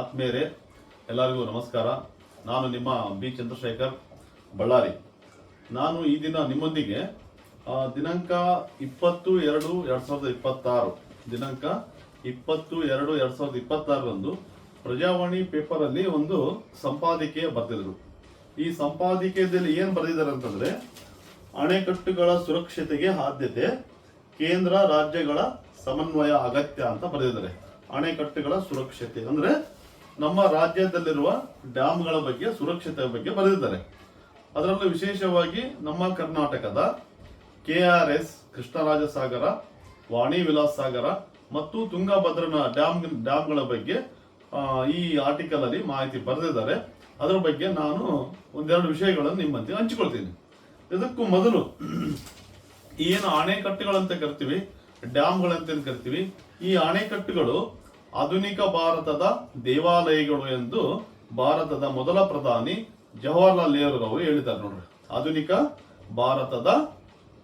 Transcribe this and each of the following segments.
ಆತ್ಮೀಯರೇ, ಎಲ್ಲರಿಗೂ ನಮಸ್ಕಾರ. ನಾನು ನಿಮ್ಮ ಬಿ ಚಂದ್ರಶೇಖರ್, ಬಳ್ಳಾರಿ. ನಾನು ಈ ದಿನ ನಿಮ್ಮೊಂದಿಗೆ ದಿನಾಂಕ 20/2/2026 ದಿನಾಂಕ 20/2/2026 ಪ್ರಜಾವಾಣಿ ಪೇಪರಲ್ಲಿ ಒಂದು ಸಂಪಾದಕೀಯ ಬರೆದಿದ್ರು. ಈ ಸಂಪಾದಕೀಯದಲ್ಲಿ ಏನು ಬರೆದಿದ್ದಾರೆ ಅಂತಂದ್ರೆ, ಅಣೆಕಟ್ಟುಗಳ ಸುರಕ್ಷತೆಗೆ ಆದ್ಯತೆ, ಕೇಂದ್ರ ರಾಜ್ಯಗಳ ಸಮನ್ವಯ ಅಗತ್ಯ ಅಂತ ಬರೆದಿದ್ದಾರೆ. ಅಣೆಕಟ್ಟುಗಳ ಸುರಕ್ಷತೆ ಅಂದ್ರೆ ನಮ್ಮ ರಾಜ್ಯದಲ್ಲಿರುವ ಡ್ಯಾಮ್ಗಳ ಬಗ್ಗೆ, ಸುರಕ್ಷತೆ ಬಗ್ಗೆ ಬರೆದಿದ್ದಾರೆ. ಅದರಲ್ಲೂ ವಿಶೇಷವಾಗಿ ನಮ್ಮ ಕರ್ನಾಟಕದ KRS ಕೃಷ್ಣರಾಜಸಾಗರ, ವಾಣಿ ವಿಲಾಸ್ ಸಾಗರ ಮತ್ತು ತುಂಗಭದ್ರನ ಡ್ಯಾಮ್ಗಳ ಬಗ್ಗೆ ಈ ಆರ್ಟಿಕಲ್ ಅಲ್ಲಿ ಮಾಹಿತಿ ಬರೆದಿದ್ದಾರೆ. ಅದರ ಬಗ್ಗೆ ನಾನು ಒಂದೆರಡು ವಿಷಯಗಳನ್ನು ನಿಮ್ಮಂತೆ ಹಂಚಿಕೊಳ್ತೀನಿ. ಇದಕ್ಕೂ ಮೊದಲು ಏನು ಅಣೆಕಟ್ಟುಗಳಂತ ಕರಿತೀವಿ, ಡ್ಯಾಮ್ಗಳಂತ ಕರಿತೀವಿ, ಈ ಅಣೆಕಟ್ಟುಗಳು ಆಧುನಿಕ ಭಾರತದ ದೇವಾಲಯಗಳು ಎಂದು ಭಾರತದ ಮೊದಲ ಪ್ರಧಾನಿ ಜವಾಹರ್ಲಾಲ್ ನೆಹರು ಅವರು ಹೇಳಿದ್ದಾರೆ. ನೋಡ್ರಿ, ಆಧುನಿಕ ಭಾರತದ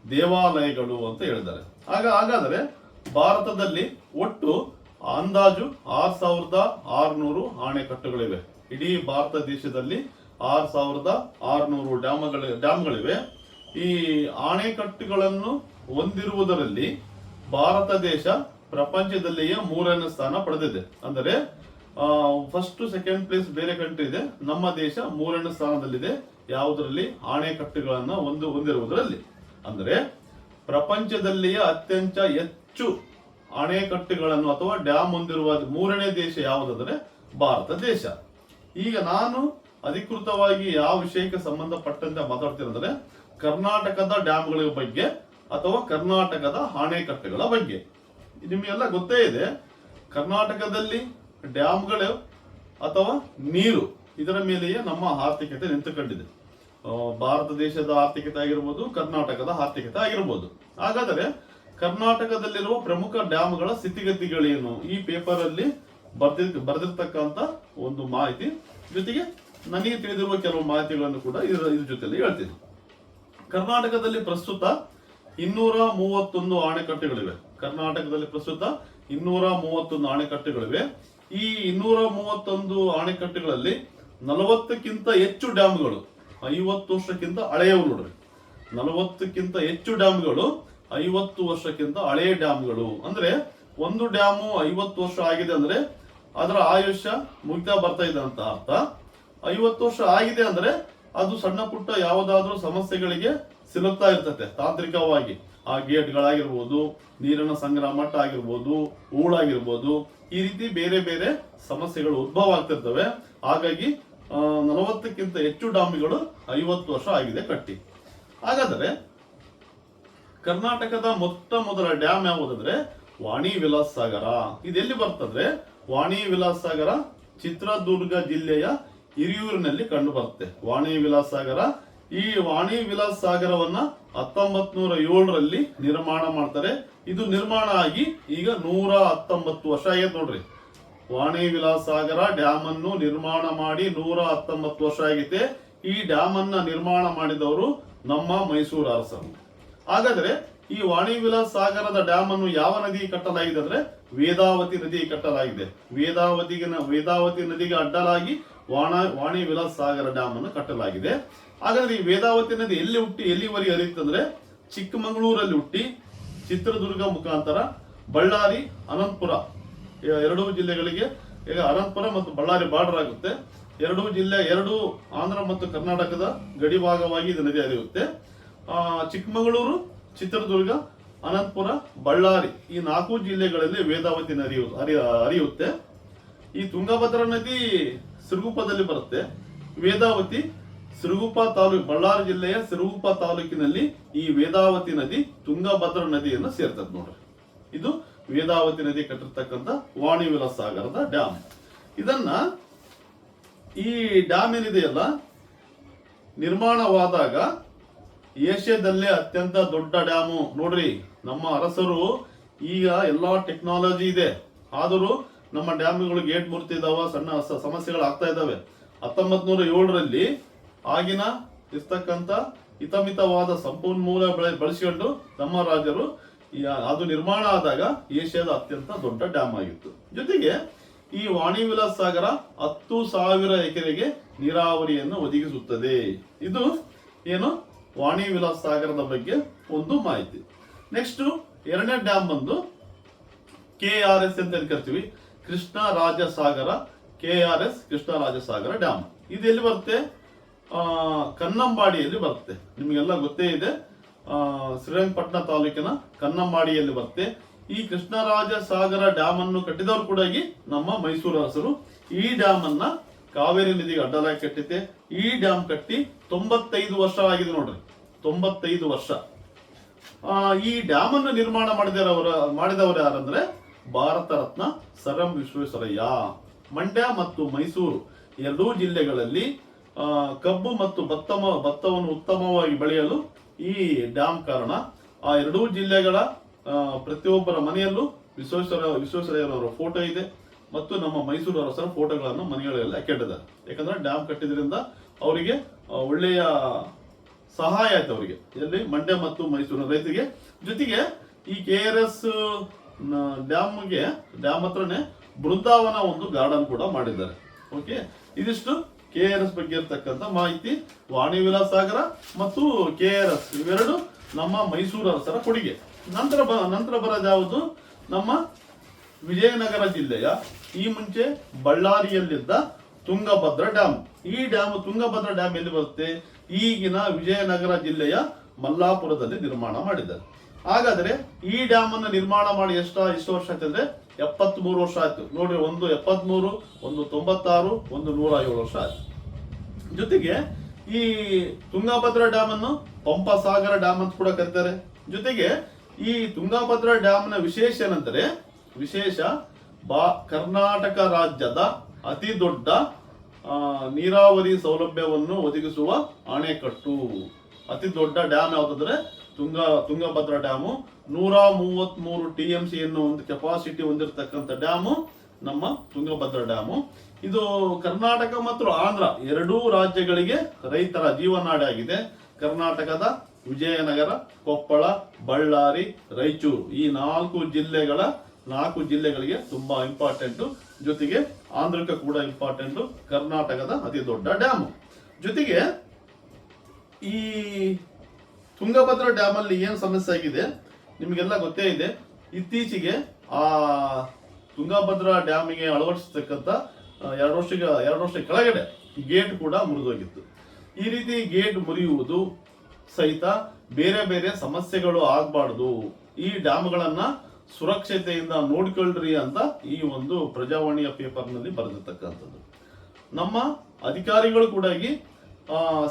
ದೇವಾಲಯಗಳು ಅಂತ ಹೇಳಿದ್ದಾರೆ. ಹಾಗಾದರೆ ಭಾರತದಲ್ಲಿ ಒಟ್ಟು ಅಂದಾಜು 6600 ಅಣೆಕಟ್ಟುಗಳಿವೆ. ಇಡೀ ಭಾರತ ದೇಶದಲ್ಲಿ 6600 ಡ್ಯಾಮ್ಗಳಿವೆ. ಈ ಅಣೆಕಟ್ಟುಗಳನ್ನು ಹೊಂದಿರುವುದರಲ್ಲಿ ಭಾರತ ದೇಶ ಪ್ರಪಂಚದಲ್ಲಿಯೇ 3ನೇ ಸ್ಥಾನ ಪಡೆದಿದೆ. ಅಂದರೆ ಫಸ್ಟ್ ಸೆಕೆಂಡ್ ಪ್ಲೇಸ್ ಬೇರೆ ಕಂಟ್ರಿ ಇದೆ, ನಮ್ಮ ದೇಶ 3ನೇ ಸ್ಥಾನದಲ್ಲಿದೆ. ಯಾವುದರಲ್ಲಿ? ಅಣೆಕಟ್ಟುಗಳನ್ನ ಹೊಂದಿರುವುದರಲ್ಲಿ. ಅಂದರೆ ಪ್ರಪಂಚದಲ್ಲಿಯೇ ಅತ್ಯಂತ ಹೆಚ್ಚು ಅಣೆಕಟ್ಟುಗಳನ್ನು ಅಥವಾ ಡ್ಯಾಮ್ ಹೊಂದಿರುವ 3ನೇ ದೇಶ ಯಾವುದಂದ್ರೆ ಭಾರತ ದೇಶ. ಈಗ ನಾನು ಅಧಿಕೃತವಾಗಿ ಯಾವ ವಿಷಯಕ್ಕೆ ಸಂಬಂಧಪಟ್ಟಂತೆ ಮಾತಾಡ್ತೀನಿ ಅಂದ್ರೆ, ಕರ್ನಾಟಕದ ಡ್ಯಾಮ್ಗಳ ಬಗ್ಗೆ ಅಥವಾ ಕರ್ನಾಟಕದ ಅಣೆಕಟ್ಟುಗಳ ಬಗ್ಗೆ. ನಿಮಗೆಲ್ಲ ಗೊತ್ತೇ ಇದೆ, ಕರ್ನಾಟಕದಲ್ಲಿ ಡ್ಯಾಮ್ಗಳು ಅಥವಾ ನೀರು, ಇದರ ಮೇಲೆಯೇ ನಮ್ಮ ಆರ್ಥಿಕತೆ ನಿಂತುಕೊಂಡಿದೆ. ಭಾರತ ದೇಶದ ಆರ್ಥಿಕತೆ ಆಗಿರ್ಬೋದು, ಕರ್ನಾಟಕದ ಆರ್ಥಿಕತೆ ಆಗಿರ್ಬೋದು. ಹಾಗಾದರೆ ಕರ್ನಾಟಕದಲ್ಲಿರುವ ಪ್ರಮುಖ ಡ್ಯಾಮ್ಗಳ ಸ್ಥಿತಿಗತಿಗಳೇನು, ಈ ಪೇಪರ್ ಅಲ್ಲಿ ಬರೆದಿರ್ತಕ್ಕಂಥ ಒಂದು ಮಾಹಿತಿ ಜೊತೆಗೆ ನನಗೆ ತಿಳಿದಿರುವ ಕೆಲವು ಮಾಹಿತಿಗಳನ್ನು ಕೂಡ ಇದ್ರ ಜೊತೆಲಿ ಹೇಳ್ತೀನಿ. ಕರ್ನಾಟಕದಲ್ಲಿ ಪ್ರಸ್ತುತ 231 ಅಣೆಕಟ್ಟುಗಳಿವೆ. ಕರ್ನಾಟಕದಲ್ಲಿ ಪ್ರಸ್ತುತ 231 ಅಣೆಕಟ್ಟುಗಳಿವೆ. ಈ 231 ಅಣೆಕಟ್ಟುಗಳಲ್ಲಿ 40ಕ್ಕಿಂತ ಹೆಚ್ಚು ಡ್ಯಾಮ್ಗಳು 50 ವರ್ಷಕ್ಕಿಂತ ಹಳೆಯವು. ನೋಡ್ರಿ, 40ಕ್ಕಿಂತ ಹೆಚ್ಚು ಡ್ಯಾಮ್ಗಳು 50 ವರ್ಷಕ್ಕಿಂತ ಹಳೆಯ ಡ್ಯಾಮ್ಗಳು. ಅಂದ್ರೆ ಒಂದು ಡ್ಯಾಮು 50 ವರ್ಷ ಆಗಿದೆ ಅಂದ್ರೆ ಅದರ ಆಯುಷ್ಯ ಮುಗಿತಾ ಬರ್ತಾ ಇದೆ ಅಂತ ಅರ್ಥ. 50 ವರ್ಷ ಆಗಿದೆ ಅಂದ್ರೆ ಅದು ಸಣ್ಣ ಪುಟ್ಟ ಯಾವುದಾದ್ರೂ ಸಮಸ್ಯೆಗಳಿಗೆ ಸಿಲುಕ್ತಾ ಇರ್ತದೆ ತಾಂತ್ರಿಕವಾಗಿ. ಆ ಗೇಟ್ಗಳಾಗಿರ್ಬೋದು, ನೀರಿನ ಸಂಗ್ರಹ ಮಟ್ಟ ಆಗಿರ್ಬೋದು, ಹೂಳಾಗಿರ್ಬೋದು, ಈ ರೀತಿ ಬೇರೆ ಬೇರೆ ಸಮಸ್ಯೆಗಳು ಉದ್ಭವ ಆಗ್ತಿರ್ತವೆ. ಹಾಗಾಗಿ 40ಕ್ಕಿಂತ ಹೆಚ್ಚು ಡ್ಯಾಮ್ಗಳು 50 ವರ್ಷ ಆಗಿದೆ ಕಟ್ಟಿ. ಹಾಗಾದರೆ ಕರ್ನಾಟಕದ ಮೊದಲ ಡ್ಯಾಮ್ ಯಾವುದಂದ್ರೆ ವಾಣಿ ವಿಲಾಸ್ ಸಾಗರ. ಇದೆಲ್ಲಿ ಬರ್ತದ್ರೆ, ವಾಣಿ ವಿಲಾಸ್ ಸಾಗರ ಚಿತ್ರದುರ್ಗ ಜಿಲ್ಲೆಯ ಹಿರಿಯೂರಿನಲ್ಲಿ ಕಂಡು ಬರುತ್ತೆ. ವಾಣಿ ವಿಲಾಸ್ ಸಾಗರ, ಈ ವಾಣಿ ವಿಲಾಸ್ ಸಾಗರವನ್ನ 1907ರಲ್ಲಿ ನಿರ್ಮಾಣ ಮಾಡ್ತಾರೆ. ಇದು ನಿರ್ಮಾಣ ಆಗಿ ಈಗ 119 ವರ್ಷ ಆಗೈತೆ. ನೋಡ್ರಿ, ವಾಣಿ ವಿಲಾಸ್ ಸಾಗರ ಡ್ಯಾಮ್ ಅನ್ನು ನಿರ್ಮಾಣ ಮಾಡಿ 119 ವರ್ಷ ಆಗೈತೆ. ಈ ಡ್ಯಾಮ್ ಅನ್ನ ನಿರ್ಮಾಣ ಮಾಡಿದವರು ನಮ್ಮ ಮೈಸೂರು ಅರಸರು. ಹಾಗಾದ್ರೆ ಈ ವಾಣಿ ವಿಲಾಸ್ ಸಾಗರದ ಡ್ಯಾಮ್ ಅನ್ನು ಯಾವ ನದಿ ಕಟ್ಟಲಾಗಿದೆ ಅಂದ್ರೆ ವೇದಾವತಿ ನದಿ ಕಟ್ಟಲಾಗಿದೆ. ವೇದಾವತಿ ನದಿಗೆ ಅಡ್ಡಲಾಗಿ ವಾಣಿ ವಿಲಾಸ್ ಸಾಗರ ಡ್ಯಾಮ್ ಅನ್ನು ಕಟ್ಟಲಾಗಿದೆ. ಹಾಗಾದ್ರೆ ಈ ವೇದಾವತಿ ನದಿ ಎಲ್ಲಿವರೆಗೆ ಹರಿಯುತ್ತಂದ್ರೆ ಚಿಕ್ಕಮಗಳೂರಲ್ಲಿ ಹುಟ್ಟಿ ಚಿತ್ರದುರ್ಗ ಮುಖಾಂತರ ಬಳ್ಳಾರಿ, ಅನಂತಪುರ, ಎರಡೂ ಜಿಲ್ಲೆಗಳಿಗೆ, ಈಗ ಅನಂತಪುರ ಮತ್ತು ಬಳ್ಳಾರಿ ಬಾರ್ಡರ್ ಆಗುತ್ತೆ. ಎರಡೂ ಜಿಲ್ಲೆ, ಎರಡು ಆಂಧ್ರ ಮತ್ತು ಕರ್ನಾಟಕದ ಗಡಿ ಭಾಗವಾಗಿ ಇದು ನದಿ ಹರಿಯುತ್ತೆ. ಚಿಕ್ಕಮಗಳೂರು, ಚಿತ್ರದುರ್ಗ, ಅನಂತಪುರ, ಬಳ್ಳಾರಿ ಈ 4 ಜಿಲ್ಲೆಗಳಲ್ಲಿ ವೇದಾವತಿ ನದಿ ಹರಿಯುತ್ತೆ. ಈ ತುಂಗಭದ್ರಾ ನದಿ ಸಿರುಗುಪ್ಪದಲ್ಲಿ ಬರುತ್ತೆ. ವೇದಾವತಿ ಸಿರುಗುಪ್ಪ ತಾಲೂಕು, ಬಳ್ಳಾರಿ ಜಿಲ್ಲೆಯ ಸಿರುಗುಪ್ಪ ತಾಲೂಕಿನಲ್ಲಿ ಈ ವೇದಾವತಿ ನದಿ ತುಂಗಭದ್ರಾ ನದಿಯನ್ನು ಸೇರ್ತದೆ. ನೋಡ್ರಿ, ಇದು ವೇದಾವತಿ ನದಿ ಕಟ್ಟಿರ್ತಕ್ಕಂಥ ವಾಣಿ ವಿಲಾಸ್ ಸಾಗರದ ಡ್ಯಾಮ್. ಇದನ್ನ ಈ ಡ್ಯಾಮ್ ಏನಿದೆಯಲ್ಲ, ನಿರ್ಮಾಣವಾದಾಗ ಏಷ್ಯಾದಲ್ಲೇ ಅತ್ಯಂತ ದೊಡ್ಡ ಡ್ಯಾಮು. ನೋಡ್ರಿ, ನಮ್ಮ ಅರಸರು ಈಗ ಎಲ್ಲಾ ಟೆಕ್ನಾಲಜಿ ಇದೆ, ಆದರೂ ನಮ್ಮ ಡ್ಯಾಮ್ಗಳು ಗೇಟ್ ಮುರ್ತಿದಾವ, ಸಣ್ಣ ಸಮಸ್ಯೆಗಳು ಆಗ್ತಾ ಇದಾವೆ. 1907ರಲ್ಲಿ ಆಗಿನ ಇರ್ತಕ್ಕಂಥ ಹಿತಮಿತವಾದ ಸಂಪನ್ಮೂಲ ಬಳಸಿಕೊಂಡು ನಮ್ಮ ರಾಜರು ಅದು ನಿರ್ಮಾಣ ಆದಾಗ ಏಷ್ಯಾದ ಅತ್ಯಂತ ದೊಡ್ಡ ಡ್ಯಾಮ್ ಆಗಿತ್ತು. ಜೊತೆಗೆ ಈ ವಾಣಿ ವಿಲಾಸ್ ಸಾಗರ 10,000 ಎಕರೆಗೆ ನೀರಾವರಿಯನ್ನು ಒದಗಿಸುತ್ತದೆ. ಇದು ಏನು ವಾಣಿ ವಿಲಾಸ್ ಸಾಗರದ ಬಗ್ಗೆ ಒಂದು ಮಾಹಿತಿ. ನೆಕ್ಸ್ಟ್ ಎರಡನೇ ಡ್ಯಾಮ್ ಬಂದು KRS ಅಂತ ಕರಿತೀವಿ, ಕೃಷ್ಣರಾಜಸಾಗರ. KRS ಕೃಷ್ಣರಾಜಸಾಗರ ಡ್ಯಾಮ್ ಇದು ಎಲ್ಲಿ ಬರುತ್ತೆ? ಕನ್ನಂಬಾಡಿಯಲ್ಲಿ ಬರುತ್ತೆ. ನಿಮಗೆಲ್ಲ ಗೊತ್ತೇ ಇದೆ, ಶ್ರೀರಂಗಪಟ್ಟಣ ತಾಲೂಕಿನ ಕನ್ನಂಬಾಡಿಯಲ್ಲಿ ಬರುತ್ತೆ. ಈ ಕೃಷ್ಣರಾಜಸಾಗರ ಡ್ಯಾಮ್ ಅನ್ನು ಕಟ್ಟಿದವರು ಕೂಡ ನಮ್ಮ ಮೈಸೂರು ಅರಸರು. ಈ ಡ್ಯಾಮ್ ಅನ್ನ ಕಾವೇರಿ ನದಿಗೆ ಅಡ್ಡಲಾಗಿ ಕಟ್ಟಿದೆ. ಈ ಡ್ಯಾಮ್ ಕಟ್ಟಿ 95 ವರ್ಷ ಆಗಿದೆ ನೋಡ್ರಿ, 95 ವರ್ಷ. ಈ ಡ್ಯಾಮ್ ಅನ್ನು ನಿರ್ಮಾಣ ಮಾಡಿದವರು ಯಾರಂದ್ರೆ ಭಾರತ ರತ್ನ ಸರ್ ಎಂ ವಿಶ್ವೇಶ್ವರಯ್ಯ. ಮಂಡ್ಯ ಮತ್ತು ಮೈಸೂರು ಎರಡೂ ಜಿಲ್ಲೆಗಳಲ್ಲಿ ಕಬ್ಬು ಮತ್ತು ಭತ್ತವನ್ನು ಉತ್ತಮವಾಗಿ ಬೆಳೆಯಲು ಈ ಡ್ಯಾಮ್ ಕಾರಣ. ಆ ಎರಡೂ ಜಿಲ್ಲೆಗಳ ಪ್ರತಿಯೊಬ್ಬರ ಮನೆಯಲ್ಲೂ ವಿಶ್ವೇಶ್ವರಯ್ಯನವರ ಫೋಟೋ ಇದೆ ಮತ್ತು ನಮ್ಮ ಮೈಸೂರು ಅರಸರ ಫೋಟೋಗಳನ್ನು ಮನೆಗಳಲ್ಲಿ ಹಾಕಿಟ್ಟಿದ್ದಾರೆ. ಯಾಕಂದ್ರೆ ಡ್ಯಾಮ್ ಕಟ್ಟಿದ್ರಿಂದ ಅವರಿಗೆ ಒಳ್ಳೆಯ ಸಹಾಯ ಆಯ್ತು ಅವರಿಗೆ, ಎಲ್ಲಿ ಮಂಡ್ಯ ಮತ್ತು ಮೈಸೂರಿನ ರೈತರಿಗೆ. ಜೊತೆಗೆ ಈ KRS ಡ್ಯಾಮ್ ಹತ್ರನೇ ಬೃಂದಾವನ ಒಂದು ಗಾರ್ಡನ್ ಕೂಡ ಮಾಡಿದ್ದಾರೆ. ಓಕೆ, ಇದಿಷ್ಟು KRS ಬಗ್ಗೆ ಇರತಕ್ಕಂತ ಮಾಹಿತಿ. ವಾಣಿ ವಿಲಾಸ್ ಸಾಗರ ಮತ್ತು KRS ಇವೆರಡು ನಮ್ಮ ಮೈಸೂರು ಅರಸರ ಕೊಡುಗೆ. ನಂತರ ಬರೋದು ಯಾವುದು? ನಮ್ಮ ವಿಜಯನಗರ ಜಿಲ್ಲೆಯ ಈ ಮುಂಚೆ ಬಳ್ಳಾರಿಯಲ್ಲಿದ್ದ ತುಂಗಭದ್ರಾ ಡ್ಯಾಮ್. ಈ ಡ್ಯಾಮ್ ತುಂಗಭದ್ರಾ ಡ್ಯಾಮ್ ಎಲ್ಲಿ ಬರುತ್ತೆ? ಈಗಿನ ವಿಜಯನಗರ ಜಿಲ್ಲೆಯ ಮಲ್ಲಾಪುರದಲ್ಲಿ ನಿರ್ಮಾಣ ಮಾಡಿದ್ದಾರೆ. ಹಾಗಾದ್ರೆ ಈ ಡ್ಯಾಮ್ ಅನ್ನು ನಿರ್ಮಾಣ ಮಾಡಿ ಎಷ್ಟು ವರ್ಷ ಆಯ್ತು ಅಂದ್ರೆ 73 ವರ್ಷ ಆಯ್ತು ನೋಡ್ರಿ. ಒಂದು 73, ಒಂದು 96, ಒಂದು 107 ವರ್ಷ ಆಯ್ತು. ಜೊತೆಗೆ ಈ ತುಂಗಭದ್ರಾ ಡ್ಯಾಮ್ ಅನ್ನು ಪಂಪಸಾಗರ ಡ್ಯಾಮ್ ಅಂತ ಕೂಡ ಕರೀತಾರೆ. ಜೊತೆಗೆ ಈ ತುಂಗಭದ್ರಾ ಡ್ಯಾಮ್ ನ ವಿಶೇಷ ಏನಂದ್ರೆ, ಕರ್ನಾಟಕ ರಾಜ್ಯದ ಅತಿ ದೊಡ್ಡ ನೀರಾವರಿ ಸೌಲಭ್ಯವನ್ನು ಒದಗಿಸುವ ಅಣೆಕಟ್ಟು. ಅತಿ ದೊಡ್ಡ ಡ್ಯಾಮ್ ಯಾವ್ದಂದ್ರೆ ತುಂಗಭದ್ರಾ ಡ್ಯಾಮು. 133 TMC ಒಂದು ಕೆಪಾಸಿಟಿ ಹೊಂದಿರತಕ್ಕಂಥ ಡ್ಯಾಮು ನಮ್ಮ ತುಂಗಭದ್ರಾ ಡ್ಯಾಮು. ಇದು ಕರ್ನಾಟಕ ಮತ್ತು ಆಂಧ್ರ ಎರಡೂ ರಾಜ್ಯಗಳಿಗೆ ರೈತರ ಜೀವನಾಡಿಯಾಗಿದೆ. ಕರ್ನಾಟಕದ ವಿಜಯನಗರ, ಕೊಪ್ಪಳ, ಬಳ್ಳಾರಿ, ರಾಯಚೂರು ಈ 4 ಜಿಲ್ಲೆಗಳಿಗೆ ತುಂಬಾ ಇಂಪಾರ್ಟೆಂಟ್. ಜೊತೆಗೆ ಆಂಧ್ರಕ್ಕೆ ಕೂಡ ಇಂಪಾರ್ಟೆಂಟ್. ಕರ್ನಾಟಕದ ಅತಿ ದೊಡ್ಡ ಡ್ಯಾಮು. ಜೊತೆಗೆ ಈ ತುಂಗಭದ್ರಾ ಡ್ಯಾಮ್ ಅಲ್ಲಿ ಏನ್ ಸಮಸ್ಯೆ ಆಗಿದೆ ನಿಮಗೆಲ್ಲ ಗೊತ್ತೇ ಇದೆ. ಇತ್ತೀಚೆಗೆ ಆ ತುಂಗಭದ್ರಾ ಡ್ಯಾಮಿಗೆ ಅಳವಡಿಸತಕ್ಕಂತ 2 ವರ್ಷ ಕೆಳಗಡೆ ಗೇಟ್ ಕೂಡ ಮುರಿದೋಗಿತ್ತು. ಈ ರೀತಿ ಗೇಟ್ ಮುರಿಯುವುದು ಸಹಿತ ಬೇರೆ ಬೇರೆ ಸಮಸ್ಯೆಗಳು ಆಗಬಾರ್ದು, ಈ ಡ್ಯಾಮ್ಗಳನ್ನ ಸುರಕ್ಷತೆಯಿಂದ ನೋಡ್ಕೊಳ್ರಿ ಅಂತ ಈ ಒಂದು ಪ್ರಜಾವಾಣಿಯ ಪೇಪರ್ನಲ್ಲಿ ಬರೆದಿರ್ತಕ್ಕಂಥದ್ದು. ನಮ್ಮ ಅಧಿಕಾರಿಗಳು ಕೂಡ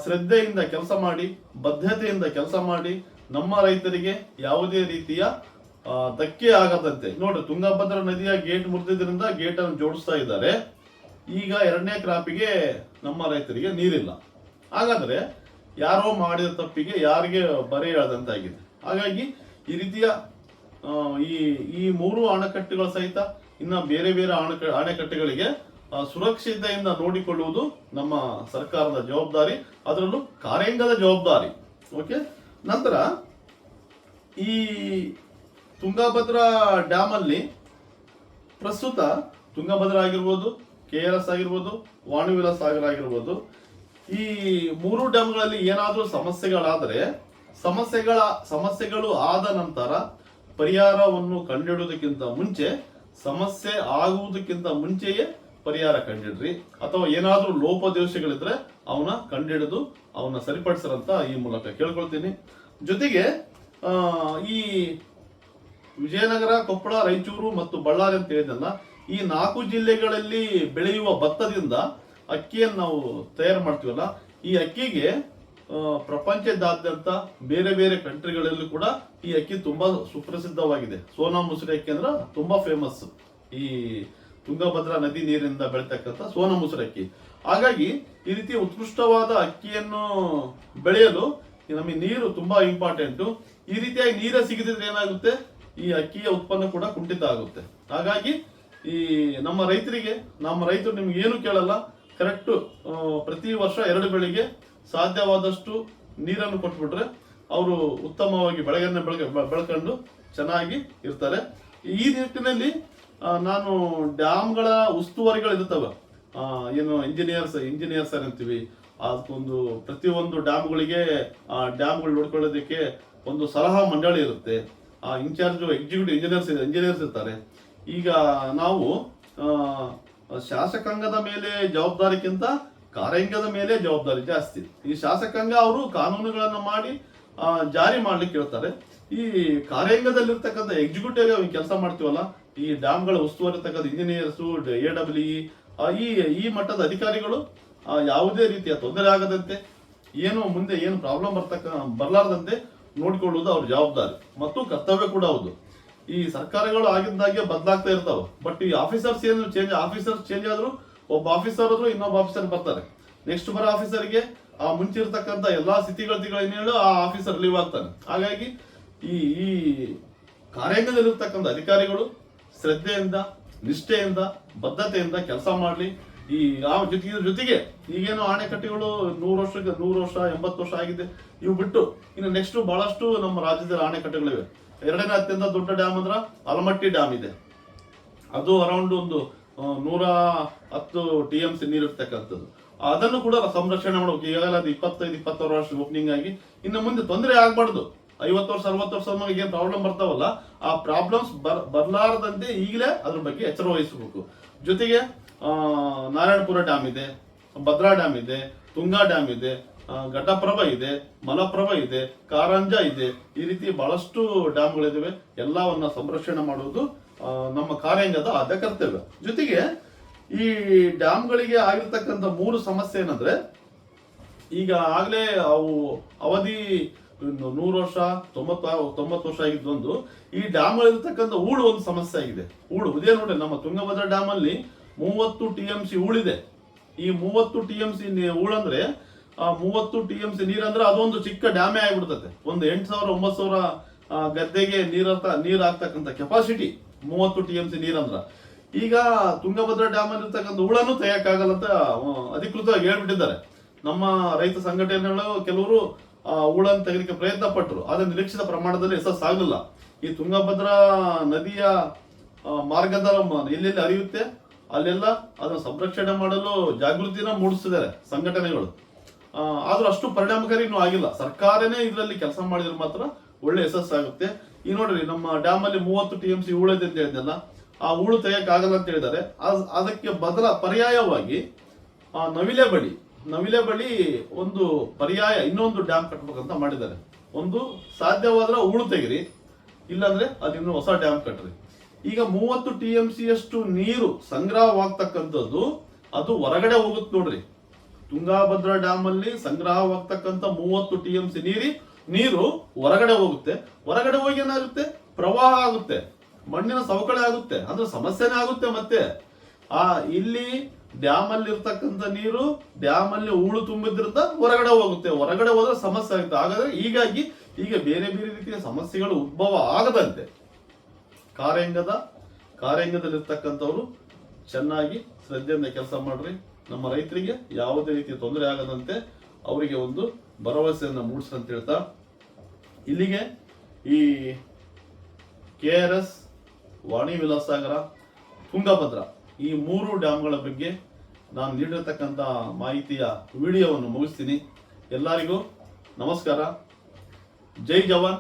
ಶ್ರದ್ಧೆಯಿಂದ ಕೆಲಸ ಮಾಡಿ, ಬದ್ಧತೆಯಿಂದ ಕೆಲಸ ಮಾಡಿ, ನಮ್ಮ ರೈತರಿಗೆ ಯಾವುದೇ ರೀತಿಯ ಧಕ್ಕೆ ಆಗದಂತೆ ನೋಡ್ರಿ. ತುಂಗಭದ್ರಾ ನದಿಯ ಗೇಟ್ ಮುರಿದಿದ್ರಿಂದ ಗೇಟ್ ಅನ್ನು ಜೋಡಿಸ್ತಾ ಇದ್ದಾರೆ. ಈಗ 2ನೇ ಕ್ರಾಪಿಗೆ ನಮ್ಮ ರೈತರಿಗೆ ನೀರಿಲ್ಲ. ಹಾಗಾದ್ರೆ ಯಾರೋ ಮಾಡಿದ ತಪ್ಪಿಗೆ ಯಾರಿಗೆ ಬರೆ ಎಳೆದಂತಾಗಿದೆ. ಹಾಗಾಗಿ ಈ ರೀತಿಯ ಈ 3 ಅಣೆಕಟ್ಟುಗಳ ಸಹಿತ ಇನ್ನ ಬೇರೆ ಬೇರೆ ಅಣೆಕಟ್ಟುಗಳಿಗೆ ಸುರಕ್ಷತೆಯಿಂದ ನೋಡಿಕೊಳ್ಳುವುದು ನಮ್ಮ ಸರ್ಕಾರದ ಜವಾಬ್ದಾರಿ, ಅದರಲ್ಲೂ ಕಾರ್ಯಾಂಗದ ಜವಾಬ್ದಾರಿ. ಓಕೆ, ನಂತರ ಈ ತುಂಗಭದ್ರಾ ಡ್ಯಾಮ್ ಅಲ್ಲಿ ಪ್ರಸ್ತುತ ತುಂಗಭದ್ರಾ ಆಗಿರ್ಬೋದು, KRS ಆಗಿರ್ಬೋದು, ವಾಣಿ ವಿಲಾಸ್ ಸಾಗರ ಆಗಿರ್ಬೋದು, ಈ 3 ಡ್ಯಾಮ್ಗಳಲ್ಲಿ ಏನಾದರೂ ಸಮಸ್ಯೆಗಳು ಆದ ನಂತರ ಪರಿಹಾರವನ್ನು ಕಂಡುಹಿಡುವುದಕ್ಕಿಂತ ಮುಂಚೆ, ಸಮಸ್ಯೆ ಆಗುವುದಕ್ಕಿಂತ ಮುಂಚೆಯೇ ಪರಿಹಾರ ಕಂಡಿಡ್ರಿ. ಅಥವಾ ಏನಾದ್ರೂ ಲೋಪದೋಷಗಳಿದ್ರೆ ಅವನ್ನ ಕಂಡಿಡಿದು ಅವನ್ನ ಸರಿಪಡಿಸರಂತ ಈ ಮೂಲಕ ಕೇಳ್ಕೊಳ್ತೀನಿ. ಜೊತೆಗೆ ಈ ವಿಜಯನಗರ, ಕೊಪ್ಪಳ, ರಾಯಚೂರು ಮತ್ತು ಬಳ್ಳಾರಿ ಅಂತ ಹೇಳಿದಲ್ಲ, ಈ 4 ಜಿಲ್ಲೆಗಳಲ್ಲಿ ಬೆಳೆಯುವ ಭತ್ತದಿಂದ ಅಕ್ಕಿಯನ್ನು ನಾವು ತಯಾರು ಮಾಡ್ತೀವಲ್ಲ, ಈ ಅಕ್ಕಿಗೆ ಪ್ರಪಂಚದಾದ್ಯಂತ ಬೇರೆ ಬೇರೆ ಕಂಟ್ರಿಗಳಲ್ಲೂ ಕೂಡ ಈ ಅಕ್ಕಿ ತುಂಬಾ ಸುಪ್ರಸಿದ್ಧವಾಗಿದೆ. ಸೋನಾ ಮುಸುರಿ ಅಕ್ಕಿ ಅಂದ್ರೆ ತುಂಬಾ ಫೇಮಸ್, ಈ ತುಂಗಭದ್ರಾ ನದಿ ನೀರಿನಿಂದ ಬೆಳೀತಕ್ಕಂಥ ಸೋನಾ ಮುಸುರಿ ಅಕ್ಕಿ. ಹಾಗಾಗಿ ಈ ರೀತಿ ಉತ್ಕೃಷ್ಟವಾದ ಅಕ್ಕಿಯನ್ನು ಬೆಳೆಯಲು ನಮಗೆ ನೀರು ತುಂಬಾ ಇಂಪಾರ್ಟೆಂಟ್. ಈ ರೀತಿಯಾಗಿ ನೀರೇ ಸಿಗದಿದ್ರೆ ಏನಾಗುತ್ತೆ, ಈ ಅಕ್ಕಿಯ ಉತ್ಪನ್ನ ಕೂಡ ಕುಂಠಿತ ಆಗುತ್ತೆ. ಹಾಗಾಗಿ ಈ ನಮ್ಮ ರೈತರು ನಿಮ್ಗೆ ಏನು ಕೇಳಲ್ಲ, ಕರೆಕ್ಟ್ ಪ್ರತಿ ವರ್ಷ 2 ಬೆಳೆಗೆ ಸಾಧ್ಯವಾದಷ್ಟು ನೀರನ್ನು ಕೊಟ್ಬಿಟ್ರೆ ಅವರು ಉತ್ತಮವಾಗಿ ಬೆಳೆಯನ್ನು ಬೆಳ್ಕೊಂಡು ಚೆನ್ನಾಗಿ ಇರ್ತಾರೆ. ಈ ನಿಟ್ಟಿನಲ್ಲಿ ನಾನು ಡ್ಯಾಮ್ಗಳ ಉಸ್ತುವಾರಿಗಳು ಇರ್ತವೆ, ಏನು ಇಂಜಿನಿಯರ್ಸ್ ಅಂತೀವಿ. ಅದಕ್ಕೊಂದು ಪ್ರತಿಯೊಂದು ಡ್ಯಾಮ್ಗಳಿಗೆ ಡ್ಯಾಮ್ಗಳು ನೋಡ್ಕೊಳ್ಳೋದಕ್ಕೆ ಒಂದು ಸಲಹಾ ಮಂಡಳಿ ಇರುತ್ತೆ. ಇನ್ಚಾರ್ಜ್ ಎಕ್ಸಿಕ್ಯೂಟಿವ್ ಇಂಜಿನಿಯರ್ಸ್ ಇರ್ತಾರೆ. ಈಗ ನಾವು ಶಾಸಕಾಂಗದ ಮೇಲೆ ಜವಾಬ್ದಾರಿಗಿಂತ ಕಾರ್ಯಾಂಗದ ಮೇಲೆ ಜವಾಬ್ದಾರಿ ಜಾಸ್ತಿ. ಈ ಶಾಸಕಾಂಗ ಅವರು ಕಾನೂನುಗಳನ್ನ ಮಾಡಿ ಜಾರಿ ಮಾಡ್ಲಿಕ್ಕೆ ಹೇಳ್ತಾರೆ. ಈ ಕಾರ್ಯಾಂಗದಲ್ಲಿರ್ತಕ್ಕಂಥ ಎಕ್ಸಿಕ್ಯೂಟಿವ್ ಕೆಲಸ ಮಾಡ್ತೀವಲ್ಲ, ಈ ಡ್ಯಾಮ್ಗಳ ಉಸ್ತುವಾರಿ ಇರ್ತಕ್ಕಂಥ ಇಂಜಿನಿಯರ್ಸು, ಈ ಮಟ್ಟದ ಅಧಿಕಾರಿಗಳು ಯಾವುದೇ ರೀತಿಯ ತೊಂದರೆ ಆಗದಂತೆ, ಮುಂದೆ ಏನು ಪ್ರಾಬ್ಲಮ್ ಬರಲಾರದಂತೆ ನೋಡ್ಕೊಳ್ಳುವುದು ಅವ್ರ ಜವಾಬ್ದಾರಿ ಮತ್ತು ಕರ್ತವ್ಯ ಕೂಡ ಹೌದು. ಈ ಸರ್ಕಾರಗಳು ಆಗಿದ್ದಾಗೆ ಬದಲಾಗ್ತಾ ಇರ್ತಾವೆ. ಬಟ್ ಈ ಆಫೀಸರ್ಸ್ ಚೇಂಜ್ ಆದ್ರು, ಒಬ್ಬ ಆಫೀಸರ್ ಆದ್ರೂ ಇನ್ನೊಬ್ಬ ಆಫೀಸರ್ ಬರ್ತಾರೆ. ನೆಕ್ಸ್ಟ್ ಬರೋ ಆಫೀಸರ್ಗೆ ಮುಂಚೆ ಇರ್ತಕ್ಕಂಥ ಎಲ್ಲಾ ಸ್ಥಿತಿಗತಿಗಳೇನು ಹೇಳು ಆ ಆಫೀಸರ್ ಲೀವ್ ಆಗ್ತಾನೆ. ಹಾಗಾಗಿ ಈ ಕಾರ್ಯಾಂಗದಲ್ಲಿರ್ತಕ್ಕಂಥ ಅಧಿಕಾರಿಗಳು ಶ್ರದ್ಧೆಯಿಂದ, ನಿಷ್ಠೆಯಿಂದ, ಬದ್ಧತೆಯಿಂದ ಕೆಲಸ ಮಾಡಲಿ. ಜೊತೆಗೆ ಈಗೇನು ಅಣೆಕಟ್ಟೆಗಳು 100 ವರ್ಷ 80 ವರ್ಷ ಆಗಿದೆ, ಇವು ಬಿಟ್ಟು ಇನ್ನು ನೆಕ್ಸ್ಟ್ ಬಹಳಷ್ಟು ನಮ್ಮ ರಾಜ್ಯದಲ್ಲಿ ಅಣೆಕಟ್ಟೆಗಳಿವೆ. ಎರಡನೇ ಅತ್ಯಂತ ದೊಡ್ಡ ಡ್ಯಾಮ್ ಅಂದ್ರ ಆಲಮಟ್ಟಿ ಡ್ಯಾಮ್ ಇದೆ. ಅದು ಅರೌಂಡ್ ಒಂದು 110 TMC ನೀರು ಇರ್ತಕ್ಕಂಥದ್ದು. ಅದನ್ನು ಕೂಡ ಸಂರಕ್ಷಣೆ ಮಾಡಬೇಕು. ಈಗಾಗಲೇ ಅದು 25-26 ವರ್ಷ ಓಪನಿಂಗ್ ಆಗಿ ಇನ್ನು ಮುಂದೆ ತೊಂದರೆ ಆಗ್ಬಾರ್ದು. 50 ವರ್ಷ 60 ವರ್ಷ ನಮಗೆ ಏನ್ ಪ್ರಾಬ್ಲಮ್ ಬರ್ತಾವಲ್ಲ, ಆ ಪ್ರಾಬ್ಲಮ್ಸ್ ಬರ್ಲಾರದಂತೆ ಈಗಲೇ ಅದ್ರ ಬಗ್ಗೆ ಎಚ್ಚರ ವಹಿಸಬೇಕು. ಜೊತೆಗೆ ನಾರಾಯಣಪುರ ಡ್ಯಾಮ್ ಇದೆ, ಭದ್ರಾ ಡ್ಯಾಮ್ ಇದೆ, ತುಂಗಾ ಡ್ಯಾಮ್ ಇದೆ, ಘಟಪ್ರಭಾ ಇದೆ, ಮಲಪ್ರಭಾ ಇದೆ, ಕಾರಂಜ ಇದೆ. ಈ ರೀತಿ ಬಹಳಷ್ಟು ಡ್ಯಾಮ್ಗಳಿದಾವೆ. ಎಲ್ಲವನ್ನ ಸಂರಕ್ಷಣೆ ಮಾಡುವುದು ನಮ್ಮ ಕಾರ್ಯಾಂಗದ ಆದ್ಯ ಕರ್ತವ್ಯ. ಜೊತೆಗೆ ಈ ಡ್ಯಾಮ್ಗಳಿಗೆ ಆಗಿರ್ತಕ್ಕಂಥ 3 ಸಮಸ್ಯೆ ಏನಂದ್ರೆ, ಈಗ ಆಗ್ಲೇ ಅವು ಅವಧಿ 100 ವರ್ಷ 90 ವರ್ಷ ಆಗಿದ್ದೊಂದು, ಈ ಡ್ಯಾಮ್ಗಳಿರ್ತಕ್ಕಂಥ ಹೂಳು ಒಂದು ಸಮಸ್ಯೆ ಆಗಿದೆ. ಹೂಳು ಇದೇ ನೋಡಿ, ನಮ್ಮ ತುಂಗಭದ್ರಾ ಡ್ಯಾಮ್ ಅಲ್ಲಿ 30 TMC ಹೂಳಿದೆ. ಈ 30 TMC ಹೂಳಂದ್ರೆ 30 TMC ನೀರಂದ್ರೆ ಅದೊಂದು ಚಿಕ್ಕ ಡ್ಯಾಮೇ ಆಗಿಬಿಡ್ತದೆ. ಒಂದು 8,000-9,000 ಗದ್ದೆಗೆ ನೀರ್ ಆಗ್ತಕ್ಕಂಥ ಕೆಪಾಸಿಟಿ 30 TMC ನೀರಂದ್ರ. ಈಗ ತುಂಗಭದ್ರಾ ಡ್ಯಾಮ್ ಅಲ್ಲಿ ಇರ್ತಕ್ಕಂಥ ಹೂಳನ್ನು ತೆಗೆಯಕ್ಕಾಗಲ್ಲ ಅಂತ ಅಧಿಕೃತವಾಗಿ ಹೇಳ್ಬಿಟ್ಟಿದ್ದಾರೆ. ನಮ್ಮ ರೈತ ಸಂಘಟನೆಗಳು ಕೆಲವರು ಹೂಳನ್ನು ತೆಗೆಲಿಕ್ಕೆ ಪ್ರಯತ್ನ ಪಟ್ಟರು, ಆದ್ರೆ ನಿರೀಕ್ಷಿತ ಪ್ರಮಾಣದಲ್ಲಿ ಯಶಸ್ಸಾಗಲಿಲ್ಲ. ಈ ತುಂಗಭದ್ರಾ ನದಿಯ ಮಾರ್ಗದ ಎಲ್ಲೆಲ್ಲಿ ಹರಿಯುತ್ತೆ ಅಲ್ಲೆಲ್ಲ ಅದನ್ನು ಸಂರಕ್ಷಣೆ ಮಾಡಲು ಜಾಗೃತಿನ ಮೂಡಿಸಿದ್ದಾರೆ ಸಂಘಟನೆಗಳು. ಆದ್ರೂ ಅಷ್ಟು ಪರಿಣಾಮಕಾರಿ ಇನ್ನೂ ಆಗಿಲ್ಲ. ಸರ್ಕಾರನೇ ಇದರಲ್ಲಿ ಕೆಲಸ ಮಾಡಿದ್ರೆ ಮಾತ್ರ ಒಳ್ಳೆ ಯಶಸ್ಸಾಗುತ್ತೆ. ಈ ನೋಡ್ರಿ, ನಮ್ಮ ಡ್ಯಾಮ್ ಅಲ್ಲಿ 30 TMC ಹೂಳಿದೆ ಅಂತ ಹೇಳಿದ್ನಲ್ಲ, ಆ ಹೂಳು ತೆಗೆಯಕ್ಕಾಗಲ್ಲ ಅಂತ ಹೇಳಿದ್ದಾರೆ. ಅದಕ್ಕೆ ಪರ್ಯಾಯವಾಗಿ ನವಿಲೆ ಬಳಿ ಒಂದು ಪರ್ಯಾಯ ಇನ್ನೊಂದು ಡ್ಯಾಮ್ ಕಟ್ಬೇಕಂತ ಮಾಡಿದ್ದಾರೆ. ಒಂದು ಸಾಧ್ಯವಾದ್ರೆ ಹೂಳು ತೆಗಿರಿ, ಇಲ್ಲಾಂದ್ರೆ ಅದಿನ್ನು ಹೊಸ ಡ್ಯಾಮ್ ಕಟ್ರಿ. ಈಗ 30 TMC ಅಷ್ಟು ನೀರು ಸಂಗ್ರಹವಾಗ್ತಕ್ಕಂಥದ್ದು ಅದು ಹೊರಗಡೆ ಹೋಗುತ್ತೆ ನೋಡ್ರಿ. ತುಂಗಭದ್ರಾ ಡ್ಯಾಮ್ ಅಲ್ಲಿ ಸಂಗ್ರಹವಾಗ್ತಕ್ಕಂಥ 30 TMC ನೀರು ಹೊರಗಡೆ ಹೋಗುತ್ತೆ. ಹೊರಗಡೆ ಹೋಗಿ ಏನಾಗುತ್ತೆ, ಪ್ರವಾಹ ಆಗುತ್ತೆ, ಮಣ್ಣಿನ ಸವಕಳಿ ಆಗುತ್ತೆ, ಅಂದ್ರೆ ಸಮಸ್ಯೆನೇ ಆಗುತ್ತೆ. ಮತ್ತೆ ಇಲ್ಲಿ ಡ್ಯಾಮ್ ಅಲ್ಲಿ ಇರ್ತಕ್ಕಂಥ ನೀರು ಡ್ಯಾಮ್ ಅಲ್ಲಿ ಹೂಳು ತುಂಬಿದ್ರಿಂದ ಹೊರಗಡೆ ಹೋಗುತ್ತೆ. ಹೊರಗಡೆ ಹೋದ್ರೆ ಸಮಸ್ಯೆ ಆಗುತ್ತೆ. ಹಾಗಾದ್ರೆ ಈಗ ಬೇರೆ ರೀತಿಯ ಸಮಸ್ಯೆಗಳು ಉದ್ಭವ ಆಗದಂತೆ ಕಾರ್ಯಾಂಗದಲ್ಲಿರ್ತಕ್ಕಂಥವ್ರು ಚೆನ್ನಾಗಿ ಶ್ರದ್ಧೆಯಿಂದ ಕೆಲಸ ಮಾಡ್ರಿ. ನಮ್ಮ ರೈತರಿಗೆ ಯಾವುದೇ ರೀತಿಯ ತೊಂದರೆ ಆಗದಂತೆ ಅವರಿಗೆ ಒಂದು ಭರವಸೆಯನ್ನು ಮೂಡಿಸಿ ಅಂತ ಹೇಳ್ತಾ, ಇಲ್ಲಿಗೆ ಈ KRS, ವಾಣಿ ವಿಲಾಸಸಾಗರ, ತುಂಗಭದ್ರಾ ಈ 3 ಡ್ಯಾಮ್ಗಳ ಬಗ್ಗೆ ನಾನು ನೀಡಿರತಕ್ಕಂಥ ಮಾಹಿತಿಯ ವಿಡಿಯೋವನ್ನು ಮುಗಿಸ್ತೀನಿ. ಎಲ್ಲರಿಗೂ ನಮಸ್ಕಾರ. ಜೈ ಜವಾನ್,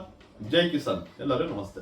ಜೈ ಕಿಸಾನ್. ಎಲ್ಲರಿಗೂ ನಮಸ್ತೆ.